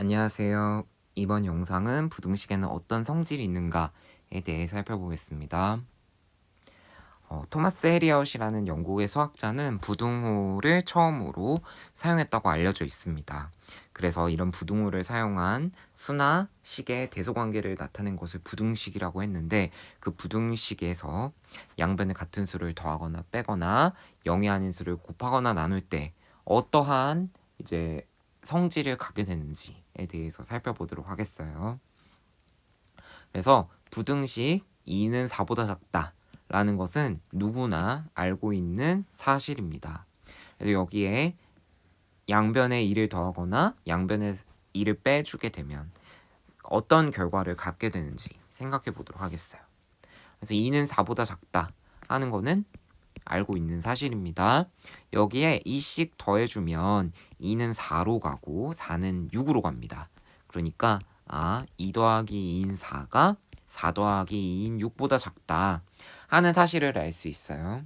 안녕하세요. 이번 영상은 부등식에는 어떤 성질이 있는가에 대해 살펴보겠습니다. 토마스 해리엇이라는 영국의 수학자는 부등호를 처음으로 사용했다고 알려져 있습니다. 그래서 이런 부등호를 사용한 수나 식의 대소관계를 나타낸 것을 부등식이라고 했는데, 그 부등식에서 양변의 같은 수를 더하거나 빼거나 0이 아닌 수를 곱하거나 나눌 때 어떠한 이제 성질을 갖게 되는지에 대해서 살펴보도록 하겠어요. 그래서 부등식 2는 4보다 작다 라는 것은 누구나 알고 있는 사실입니다. 그래서 여기에 양변에 2를 더하거나 양변에 2를 빼주게 되면 어떤 결과를 갖게 되는지 생각해 보도록 하겠어요. 그래서 2는 4보다 작다 하는 거는 알고 있는 사실입니다. 여기에 2씩 더해주면 2는 4로 가고 4는 6으로 갑니다. 그러니까 2 더하기 2인 4가 4 더하기 2인 6보다 작다 하는 사실을 알 수 있어요.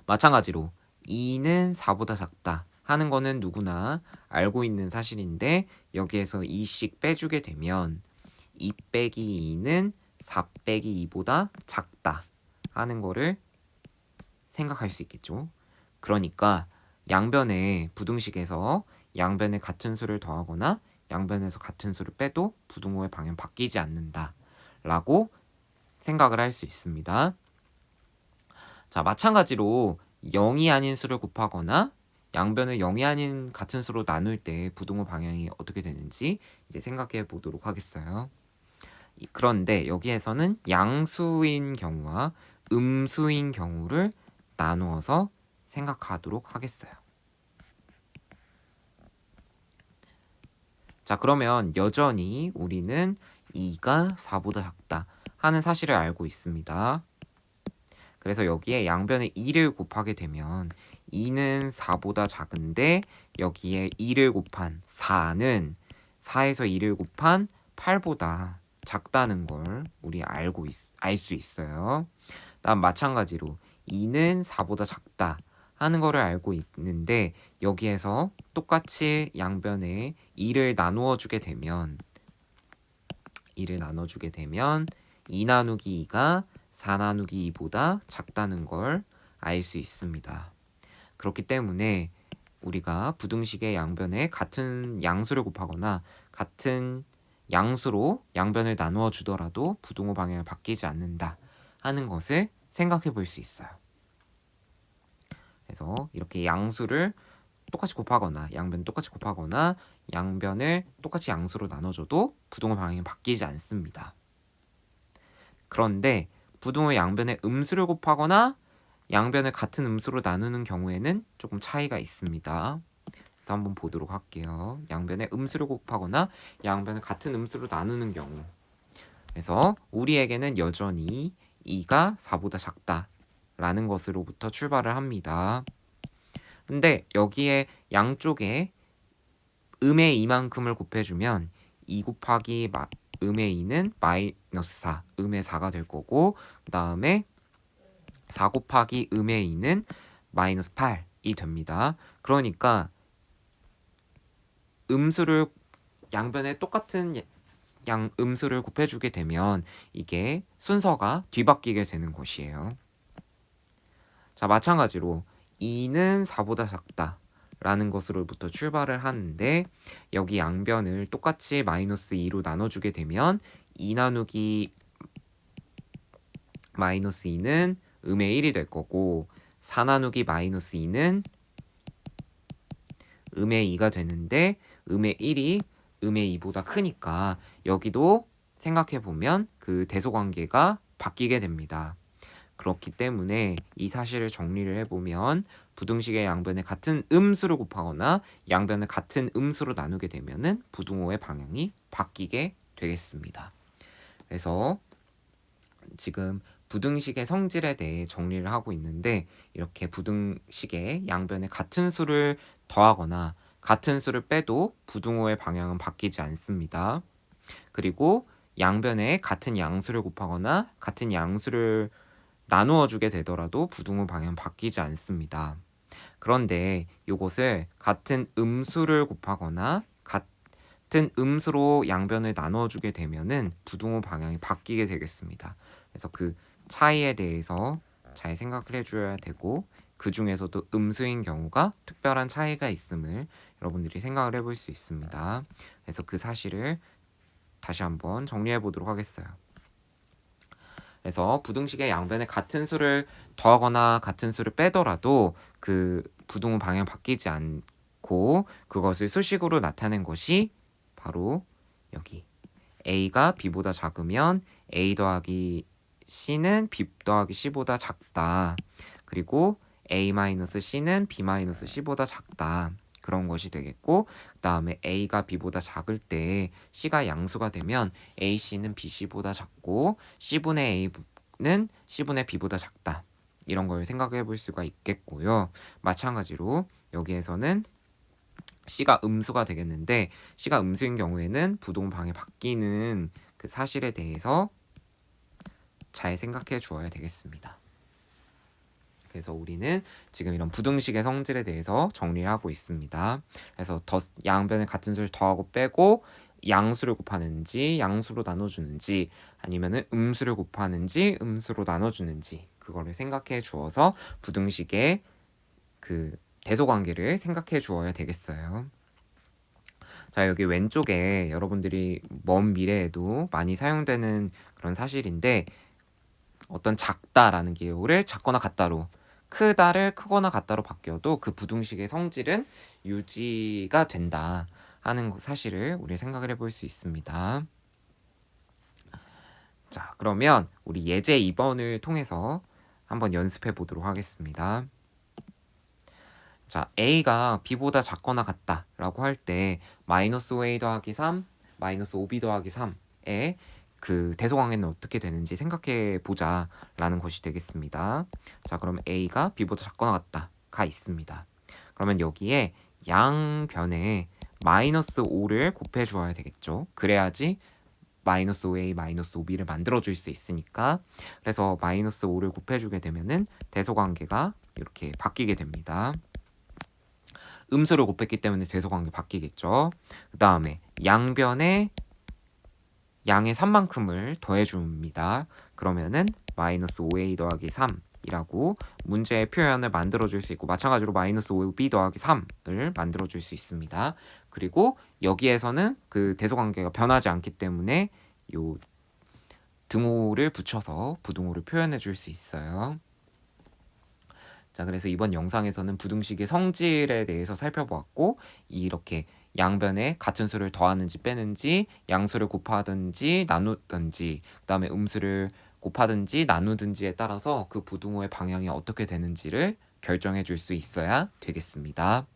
마찬가지로 2는 4보다 작다 하는 거는 누구나 알고 있는 사실인데, 여기에서 2씩 빼주게 되면 2 빼기 2는 4 빼기 2보다 작다 하는 거를 생각할 수 있겠죠. 그러니까 양변의 부등식에서 양변에 같은 수를 더하거나 양변에서 같은 수를 빼도 부등호의 방향 바뀌지 않는다 라고 생각을 할 수 있습니다. 자, 마찬가지로 0이 아닌 수를 곱하거나 양변을 0이 아닌 같은 수로 나눌 때 부등호 방향이 어떻게 되는지 이제 생각해 보도록 하겠어요. 그런데 여기에서는 양수인 경우와 음수인 경우를 나누어서 생각하도록 하겠어요. 자, 그러면 여전히 우리는 2가 4보다 작다 하는 사실을 알고 있습니다. 그래서 여기에 양변에 2를 곱하게 되면 2는 4보다 작은데, 여기에 2를 곱한 4는 4에서 2를 곱한 8보다 작다는 걸 우리 알 수 있어요. 다음 마찬가지로 2는 4보다 작다 하는 거를 알고 있는데, 여기에서 똑같이 양변에 2를 나누어 주게 되면 2 나누기 2가 4 나누기 2보다 작다는 걸 알 수 있습니다. 그렇기 때문에 우리가 부등식의 양변에 같은 양수를 곱하거나 같은 양수로 양변을 나누어 주더라도 부등호 방향을 바뀌지 않는다 하는 것을 생각해 볼 수 있어요. 그래서 이렇게 양수를 똑같이 곱하거나 양변을 똑같이 곱하거나 양변을 똑같이 양수로 나눠줘도 부등호 방향이 바뀌지 않습니다. 그런데 부등호의 양변에 음수를 곱하거나 양변을 같은 음수로 나누는 경우에는 조금 차이가 있습니다. 그래서 한번 보도록 할게요. 양변에 음수를 곱하거나 양변을 같은 음수로 나누는 경우, 그래서 우리에게는 여전히 2가 4보다 작다 라는 것으로부터 출발을 합니다. 근데 여기에 양쪽에 음의 2만큼을 곱해주면 2 곱하기 음의 2는 마이너스 4, 음의 4가 될 거고, 그 다음에 4 곱하기 음의 2는 마이너스 8이 됩니다. 그러니까 음수를 양변에 똑같은 음수를 곱해주게 되면 이게 순서가 뒤바뀌게 되는 것이에요. 자, 마찬가지로 2는 4보다 작다 라는 것으로부터 출발을 하는데, 여기 양변을 똑같이 마이너스 2로 나눠주게 되면 2 나누기 마이너스 2는 음의 1이 될 거고, 4 나누기 마이너스 2는 음의 2가 되는데, 음의 1이 음의 2보다 크니까 여기도 생각해보면 그 대소관계가 바뀌게 됩니다. 그렇기 때문에 이 사실을 정리를 해보면 부등식의 양변에 같은 음수를 곱하거나 양변을 같은 음수로 나누게 되면은 부등호의 방향이 바뀌게 되겠습니다. 그래서 지금 부등식의 성질에 대해 정리를 하고 있는데, 이렇게 부등식의 양변에 같은 수를 더하거나 같은 수를 빼도 부등호의 방향은 바뀌지 않습니다. 그리고 양변에 같은 양수를 곱하거나 같은 양수를 나누어 주게 되더라도 부등호 방향은 바뀌지 않습니다. 그런데 이것을 같은 음수를 곱하거나 같은 음수로 양변을 나눠주게 되면은 부등호 방향이 바뀌게 되겠습니다. 그래서 그 차이에 대해서 잘 생각을 해줘야 되고, 그 중에서도 음수인 경우가 특별한 차이가 있음을 여러분들이 생각을 해볼 수 있습니다. 그래서 그 사실을 다시 한번 정리해 보도록 하겠어요. 그래서 부등식의 양변에 같은 수를 더하거나 같은 수를 빼더라도 그 부등호 방향 바뀌지 않고 그것을 수식으로 나타낸 것이 바로 여기 a가 b보다 작으면 a 더하기 c는 b 더하기 c보다 작다. 그리고 a-c는 b-c보다 작다. 그런 것이 되겠고, 그 다음에 a가 b보다 작을 때 c가 양수가 되면 ac는 bc보다 작고 c분의 a는 c분의 b보다 작다. 이런 걸 생각해 볼 수가 있겠고요. 마찬가지로 여기에서는 C가 음수가 되겠는데, C가 음수인 경우에는 부동 방향이 바뀌는 그 사실에 대해서 잘 생각해 주어야 되겠습니다. 그래서 우리는 지금 이런 부등식의 성질에 대해서 정리를 하고 있습니다. 그래서 양변에 같은 수를 더하고 빼고 양수를 곱하는지 양수로 나눠주는지, 아니면은 음수를 곱하는지 음수로 나눠주는지, 그거를 생각해 주어서 부등식의 그 대소관계를 생각해 주어야 되겠어요. 자, 여기 왼쪽에 여러분들이 먼 미래에도 많이 사용되는 그런 사실인데, 어떤 작다라는 기호를 작거나 같다로, 크다를 크거나 같다로 바뀌어도 그 부등식의 성질은 유지가 된다 하는 사실을 우리 생각을 해볼 수 있습니다. 자, 그러면 우리 예제 2번을 통해서 한번 연습해 보도록 하겠습니다. 자, a가 b보다 작거나 같다 라고 할 때 마이너스 5a 더하기 3, 마이너스 5b 더하기 3의 그 대소관계는 어떻게 되는지 생각해 보자 라는 것이 되겠습니다. 자, 그럼 a가 b보다 작거나 같다가 있습니다. 그러면 여기에 양변에 마이너스 5를 곱해 주어야 되겠죠. 그래야지 마이너스 5a, 마이너스 5b를 만들어 줄 수 있으니까. 그래서 마이너스 5를 곱해 주게 되면은 대소관계가 이렇게 바뀌게 됩니다. 음수를 곱했기 때문에 대소관계 바뀌겠죠. 그 다음에 양변에 양의 3만큼을 더해줍니다. 그러면은 마이너스 5a 더하기 3이라고 문제의 표현을 만들어줄 수 있고, 마찬가지로 마이너스 5b 더하기 3을 만들어줄 수 있습니다. 그리고 여기에서는 그 대소관계가 변하지 않기 때문에 요 등호를 붙여서 부등호를 표현해 줄 수 있어요. 자, 그래서 이번 영상에서는 부등식의 성질에 대해서 살펴보았고, 이렇게 양변에 같은 수를 더하는지 빼는지, 양수를 곱하든지 나누든지, 그 다음에 음수를 곱하든지 나누든지에 따라서 그 부등호의 방향이 어떻게 되는지를 결정해 줄 수 있어야 되겠습니다.